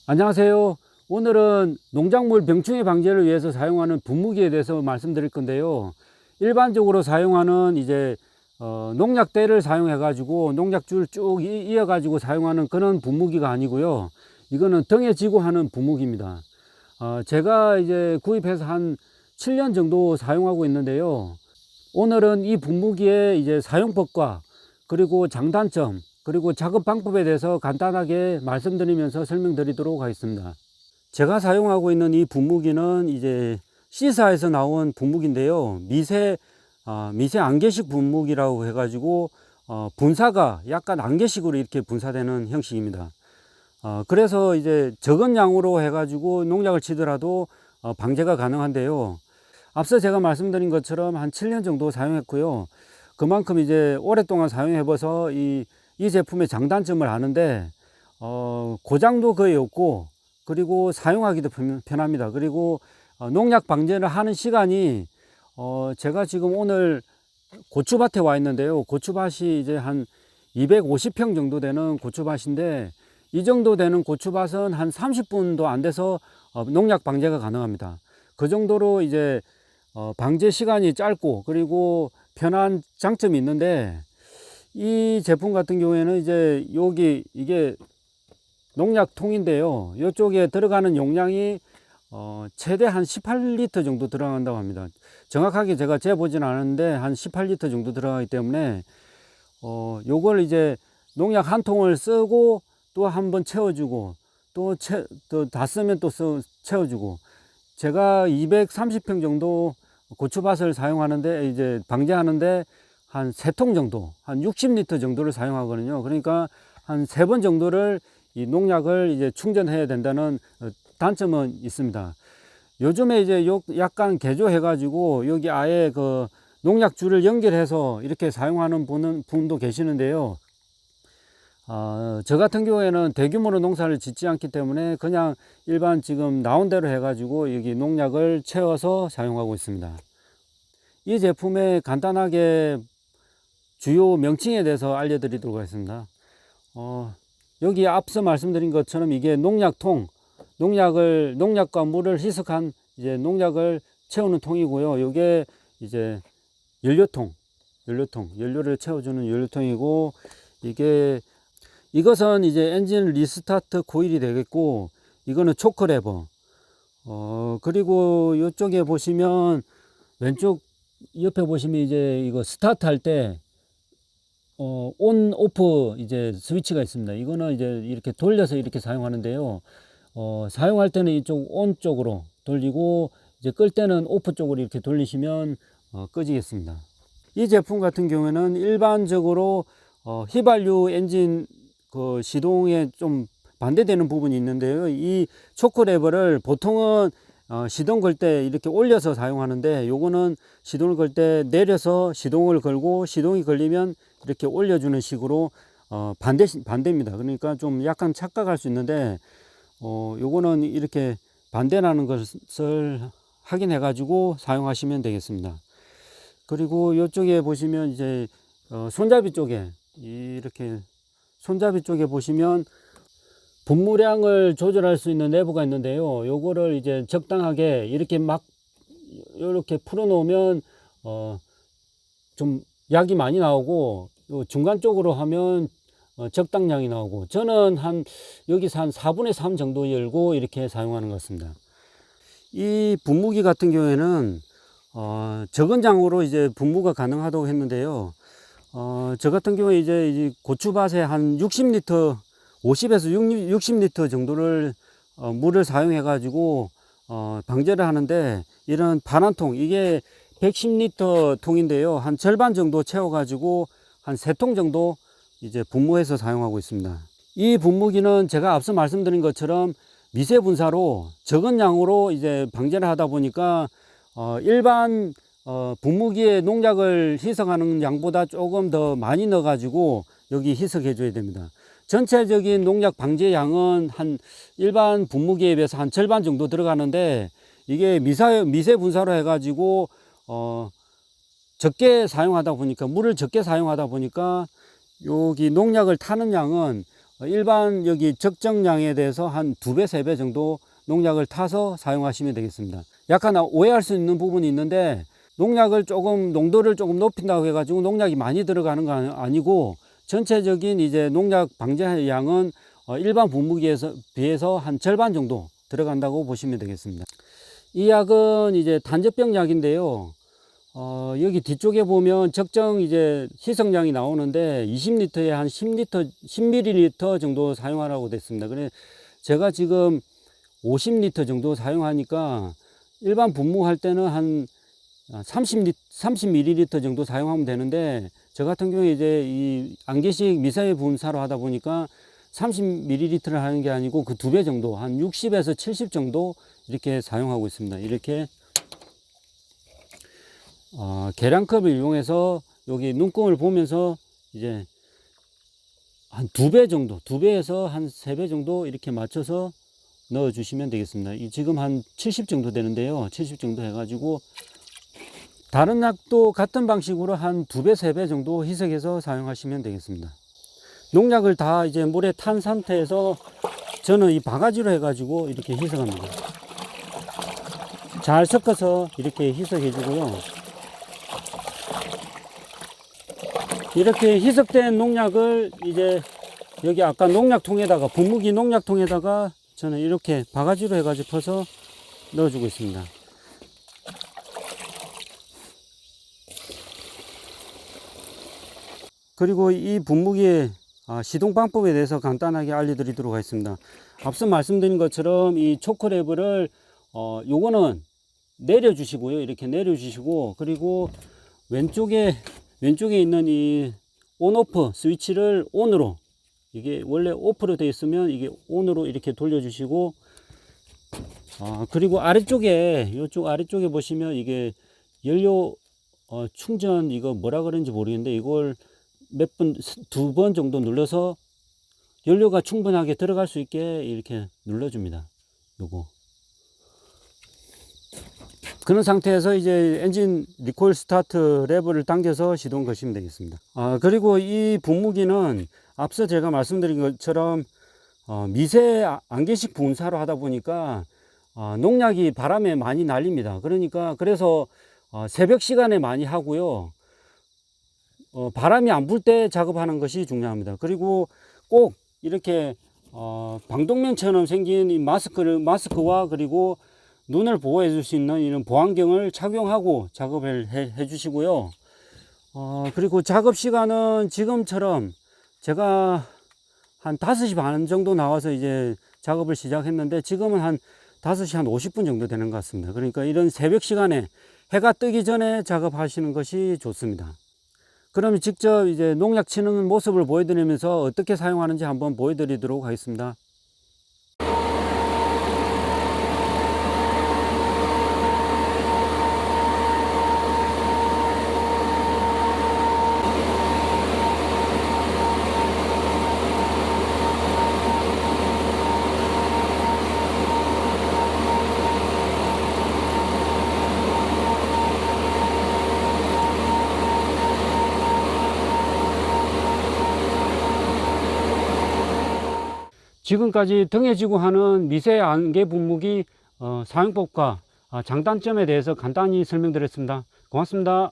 안녕하세요. 오늘은 농작물 병충해 방제를 위해서 사용하는 분무기에 대해서 말씀드릴 건데요. 일반적으로 사용하는 농약대를 사용해 가지고 농약줄 쭉 이어 가지고 사용하는 그런 분무기가 아니고요. 이거는 등에 지고 하는 분무기입니다. 제가 이제 구입해서 한 7년 정도 사용하고 있는데요. 오늘은 이 분무기의 사용법과 그리고 장단점, 그리고 작업 방법에 대해서 간단하게 말씀드리면서 설명드리도록 하겠습니다. 제가 사용하고 있는 이 분무기는 C사에서 나온 분무기인데요. 미세 안개식 분무기라고 해가지고 분사가 약간 안개식으로 이렇게 분사되는 형식입니다. 그래서 적은 양으로 해가지고 농약을 치더라도 방제가 가능한데요. 앞서 제가 말씀드린 것처럼 한 7년 정도 사용했고요. 그만큼 오랫동안 사용해봐서 이 제품의 장단점을 아는데, 고장도 거의 없고, 그리고 사용하기도 편합니다. 그리고 농약 방제를 하는 시간이, 제가 지금 오늘 고추밭에 와 있는데요. 고추밭이 한 250평 정도 되는 고추밭인데, 이 정도 되는 고추밭은 한 30분도 안 돼서 농약 방제가 가능합니다. 그 정도로 방제 시간이 짧고 그리고 편한 장점이 있는데, 이 제품 같은 경우에는 이게 농약통인데요. 이쪽에 들어가는 용량이 최대 한 18리터 정도 들어간다고 합니다. 정확하게 제가 재보진 않았는데 한 18리터 정도 들어가기 때문에 요걸 농약 한 통을 쓰고 또 한번 채워주고 또 다 쓰면 또 채워주고, 제가 230평 정도 고추밭을 사용하는데 방제하는데 한 3통 정도, 한 60리터 정도를 사용하거든요. 그러니까 한 3번 정도를 이 농약을 충전해야 된다는 단점은 있습니다. 요즘에 약간 개조해 가지고 여기 아예 그 농약줄을 연결해서 이렇게 사용하는 분도 계시는데요. 저 같은 경우에는 대규모로 농사를 짓지 않기 때문에 그냥 일반 지금 나온 대로 해 가지고 여기 농약을 채워서 사용하고 있습니다. 이 제품의 간단하게 주요 명칭에 대해서 알려드리도록 하겠습니다. 여기 앞서 말씀드린 것처럼 이게 농약통, 농약과 물을 희석한 농약을 채우는 통이고요. 이게 연료를 채워주는 연료통이고, 이것은 엔진 리스타트 코일이 되겠고, 이거는 초크 레버. 그리고 이쪽에 보시면 왼쪽 옆에 보시면 이거 스타트 할 때 온, 오프 스위치가 있습니다. 이거는 이렇게 돌려서 이렇게 사용하는데요. 사용할 때는 이쪽 온 쪽으로 돌리고, 끌 때는 오프 쪽으로 이렇게 돌리시면 꺼지겠습니다. 이 제품 같은 경우에는 일반적으로 휘발유 엔진 그 시동에 좀 반대되는 부분이 있는데요. 이 초크 레버를 보통은 시동 걸 때 이렇게 올려서 사용하는데, 요거는 시동을 걸 때 내려서 시동을 걸고, 시동이 걸리면 이렇게 올려주는 식으로 반대입니다. 그러니까 좀 약간 착각할 수 있는데, 요거는 이렇게 반대라는 것을 확인해 가지고 사용하시면 되겠습니다. 그리고 이쪽에 보시면 손잡이 쪽에 보시면 분무량을 조절할 수 있는 내부가 있는데요. 요거를 적당하게 이렇게 풀어 놓으면 좀 약이 많이 나오고, 중간 쪽으로 하면 적당량이 나오고, 저는 여기서 한 4분의 3 정도 열고 이렇게 사용하는 것 같습니다. 이 분무기 같은 경우에는 적은 양으로 분무가 가능하다고 했는데요. 저 같은 경우에 고추밭에 한 60리터, 50에서 60리터 정도를 물을 사용해 가지고 방제를 하는데, 이런 반환통, 이게 110리터 통인데요. 한 절반 정도 채워 가지고 한 3통 정도 분무해서 사용하고 있습니다. 이 분무기는 제가 앞서 말씀드린 것처럼 미세 분사로 적은 양으로 방제를 하다 보니까 일반 분무기에 농약을 희석하는 양보다 조금 더 많이 넣어 가지고 여기 희석해 줘야 됩니다. 전체적인 농약 방제 양은 일반 분무기에 비해서 한 절반 정도 들어가는데, 이게 미세 분사로 해 가지고 적게 사용하다 보니까, 물을 적게 사용하다 보니까 여기 농약을 타는 양은 일반 여기 적정량에 대해서 한 2배, 3배 정도 농약을 타서 사용하시면 되겠습니다. 약간 오해할 수 있는 부분이 있는데 농약을 조금 농도를 조금 높인다고 해가지고 농약이 많이 들어가는 건 아니고 전체적인 이제 농약 방제 양은 일반 분무기에 비해서 한 절반 정도 들어간다고 보시면 되겠습니다. 이 약은 이제 단접병 약인데요. 여기 뒤쪽에 보면 적정 이제 희석량이 나오는데 20리터에 한 10ml 정도 사용하라고 됐습니다. 그래 제가 지금 50리터 정도 사용하니까 일반 분무할 때는 한 30ml 정도 사용하면 되는데 저 같은 경우에 이제 이 안개식 미세 분사로 하다 보니까 30ml를 하는 게 아니고 그 2배 정도 한 60에서 70 정도 이렇게 사용하고 있습니다. 이렇게 계량컵을 이용해서 여기 눈금을 보면서 이제 한 2배 정도, 2배에서 한 3배 정도 이렇게 맞춰서 넣어 주시면 되겠습니다. 지금 한 70 정도 되는데요. 70 정도 해가지고 다른 약도 같은 방식으로 한 2배, 3배 정도 희석해서 사용하시면 되겠습니다. 농약을 다 이제 물에 탄 상태에서 저는 이 바가지로 해가지고 이렇게 희석합니다. 잘 섞어서 이렇게 희석해 주고요. 이렇게 희석된 농약을 이제 여기 아까 농약통에다가 분무기 농약통에다가 저는 이렇게 바가지로 해가지고 퍼서 넣어주고 있습니다. 그리고 이 분무기의 시동 방법에 대해서 간단하게 알려드리도록 하겠습니다. 앞서 말씀드린 것처럼 이 초크랩을 요거는 내려주시고요. 이렇게 내려주시고 그리고 왼쪽에 있는 이 온오프 스위치를 온으로, 이게 원래 오프로 되어 있으면 이게 온으로 이렇게 돌려주시고 그리고 아래쪽에 이쪽 아래쪽에 보시면 이게 연료 충전, 이거 뭐라 그런지 모르겠는데 이걸 몇 번, 2번 정도 눌러서 연료가 충분하게 들어갈 수 있게 이렇게 눌러줍니다. 요거. 그런 상태에서 이제 엔진 리콜 스타트 레버를 당겨서 시동 거시면 되겠습니다. 그리고 이 분무기는 앞서 제가 말씀드린 것처럼 미세 안개식 분사로 하다 보니까 농약이 바람에 많이 날립니다. 그래서 새벽 시간에 많이 하고요. 바람이 안 불 때 작업하는 것이 중요합니다. 그리고 꼭 이렇게 방독면처럼 생긴 이 마스크와 그리고 눈을 보호해 줄 수 있는 이런 보안경을 착용하고 작업을 해 주시고요. 그리고 작업 시간은 지금처럼 제가 한 5시 반 정도 나와서 이제 작업을 시작했는데 지금은 한 5시 한 50분 정도 되는 것 같습니다. 그러니까 이런 새벽 시간에 해가 뜨기 전에 작업하시는 것이 좋습니다. 그럼 직접 이제 농약 치는 모습을 보여드리면서 어떻게 사용하는지 한번 보여드리도록 하겠습니다. 지금까지 등해지고 하는 미세 안개 분무기 사용법과 장단점에 대해서 간단히 설명드렸습니다. 고맙습니다.